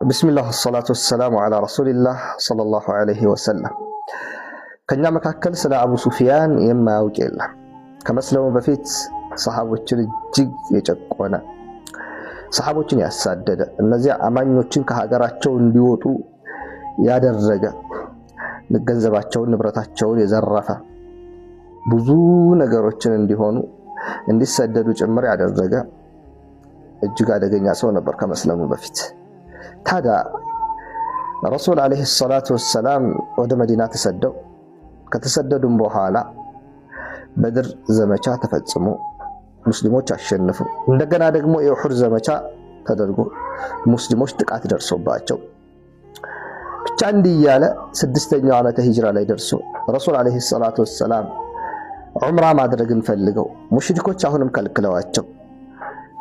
بسم الله والصلاة والسلام على رسول الله صلى الله عليه وسلم ከኛ መካከል ስለ አቡ ሱፊያን የማያውቅ የለም። ከመስለሙ በፊት ሰሃቦችን እጅግ የጨቆነ ሰሃቦችን ያሳደደ እነዚያ አማኞችን ከሀገራቸው እንዲወጡ ያደረገ ገንዘባቸውን ንብረታቸውን የዘረፈ ብዙ ነገሮችን እንዲሆኑ እንዲሰደዱ ጭምር ያደረገ እጅግ አደገኛ ሰው ነበር ከመስለሙ በፊት። ታዲያ ረሱል አለይሂ ሰላቱ ወሰላም ወደ መዲና ተሰደው ከተሰደዱም በኋላ በድር ዘመቻ ተፈጽሞ ሙስሊሞች አሸነፉ። እንደገና ደግሞ የኡሁድ ዘመቻ ተደርጎ ሙስሊሞች ጥቃት ደርሶባቸው ብቻ እንዲህ ያለ ስድስተኛው ዓመተ ሂጅራ ላይ ደርሶ ረሱል አለይሂ ሰላቱ ወሰላም ዑምራ ማድረግን ፈልገው ሙሽሪኮች አሁንም ከልክለዋቸው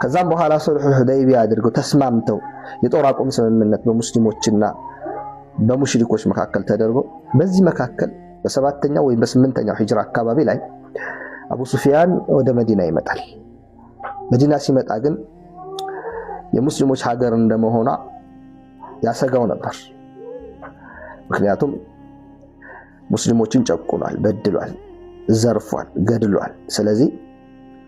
ከዛም በኋላ ሱልሁ ሁደይቢያ አድርገው ተስማምተው የጦር አቁም ስምምነት በሙስሊሞችና በሙሽሪኮች መካከል ተደርጎ በዚህ መካከል በሰባተኛው ወይ በስምንተኛው ሂጅራ አካባቢ ላይ አቡ ሱፊያን ወደ መዲና ይመጣል። መዲና ሲመጣ ግን የሙስሊሞች ሀገር እንደመሆኗ ያሰጋው ነበር። ምክንያቱም ሙስሊሞችን ጨቁኗል፣ በድሏል፣ ዘርፏል፣ ገድሏል። ስለዚህ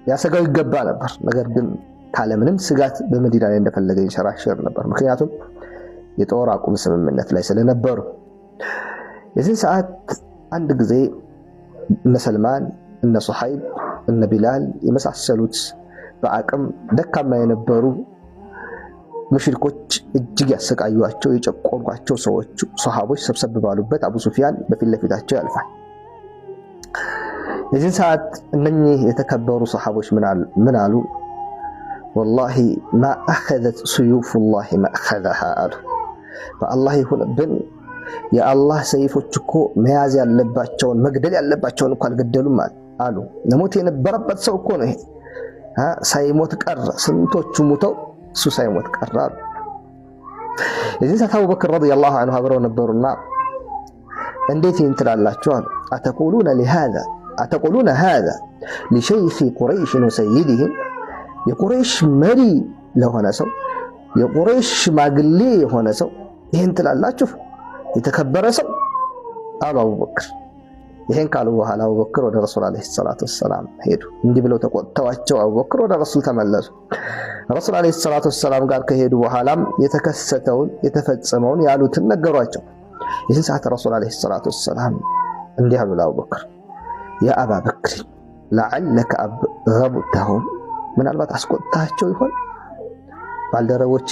ያሰጋው ይገባ ነበር። ነገር ግን ካለምንም ስጋት በመዲና ላይ እንደፈለገ ይንሸራሸር ነበር። ምክንያቱም የጦር አቁም ስምምነት ላይ ስለነበሩ። የዚህ ሰዓት አንድ ጊዜ እነ ሰልማን፣ እነ ሱሐይብ፣ እነ ቢላል የመሳሰሉት በአቅም ደካማ የነበሩ ሙሽሪኮች እጅግ ያሰቃዩአቸው የጨቆኗቸው ሰዎች ሱሐቦች ሰብሰብ ባሉበት አቡ ሱፊያን በፊት ለፊታቸው ያልፋል። የዚህ ሰዓት እነኚህ የተከበሩ ሱሐቦች ምን አሉ? ወላሂ ማ አኸዘት ስዩፉላሂ ማእኸዘሃ አሉ። በአላህ ይሁንብን የአላህ ሰይፎች እኮ መያዝ ያለባቸውን መግደል ያለባቸውን እኮ አልገደሉም አሉ። ለሞት የነበረበት ሰው እኮ ነው ይሄ። ሳይሞት ቀረ። ስንቶቹ ሙተው እሱ ሳይሞት ቀረ አሉ። የዚህ ሰዓት አቡበክር ረዲየላሁ ዐንሁ አብረው ነበሩና እንዴት ይህን ትላላችሁ አሉ። አተቁሉነ ሃዛ ሊሸይኺ ቁረይሽን ወሰይድህም የቁረይሽ መሪ ለሆነ ሰው የቁረይሽ ሽማግሌ የሆነ ሰው ይህን ትላላችሁ? የተከበረ ሰው አሉ አቡበክር። ይህን ካሉ በኋላ አቡበክር ወደ ረሱል አለይሂ ሰላቱ ወሰላም ሄዱ። እንዲህ ብለው ተቆጥተዋቸው አቡበክር ወደ ረሱል ተመለሱ። ረሱል አለይሂ ሰላቱ ወሰላም ጋር ከሄዱ በኋላም የተከሰተውን የተፈጸመውን ያሉትን ነገሯቸው። ይህን ሰዓት ረሱል አለይሂ ሰላቱ ወሰላም እንዲህ አሉ ለአቡበክር፣ ያ አባ በክር ለዓለከ አብገብተሁም፣ ምናልባት አስቆጥታቸው ይሆን ባልደረቦቼ